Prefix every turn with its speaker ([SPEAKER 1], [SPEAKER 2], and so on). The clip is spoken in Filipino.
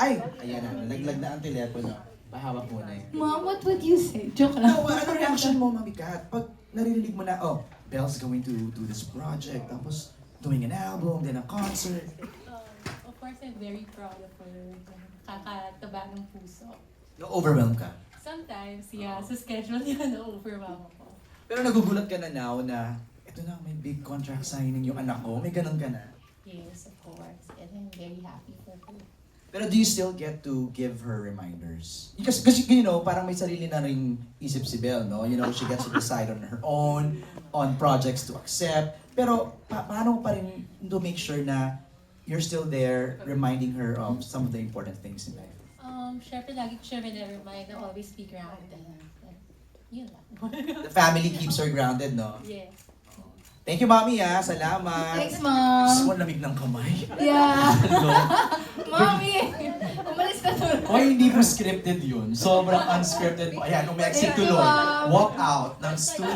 [SPEAKER 1] Ay! Ayan na, nalaglag na ang telepono. Pahawak muna eh.
[SPEAKER 2] Mom, what would you say? Joke lang.
[SPEAKER 1] No, ano reaction mo, Mami Kat? Pag naririnig mo na, oh, Belle's going to do this project, tapos doing an album, then a concert.
[SPEAKER 3] Of course, I'm very proud of her. Kakataba ng puso.
[SPEAKER 1] No-overwhelm ka.
[SPEAKER 3] Sometimes, yeah, sa schedule niya, na-overwhelm ako.
[SPEAKER 1] Pero nagugulat ka na now na, eto na, may big contract signing yung anak ko, may ganun ka na.
[SPEAKER 3] Yes, of course. And I'm very happy for her.
[SPEAKER 1] Pero do you still get to give her reminders? Kasi you know, parang may sarili na ring isip si Belle, no? You know, she gets to decide on her own, on projects to accept. Pero paano pa rin to make sure na you're still there reminding her of some of the important things in life?
[SPEAKER 3] Syempre, lagi ko siya remind na always be grounded. Yun lang.
[SPEAKER 1] The family keeps her grounded, no?
[SPEAKER 3] Yes.
[SPEAKER 1] Thank you, Mami, ah. Salamat.
[SPEAKER 2] Thanks, Mom.
[SPEAKER 1] Gusto mo lamig ng kamay?
[SPEAKER 2] Yeah.
[SPEAKER 1] Hello?
[SPEAKER 2] Mommy! Umalis ka tuloy.
[SPEAKER 1] Hoy, hindi po scripted yun. Sobrang unscripted po. Ayan, nung may exit
[SPEAKER 2] Thank you,
[SPEAKER 1] tuloy,
[SPEAKER 2] Mom.
[SPEAKER 1] walk out ng studio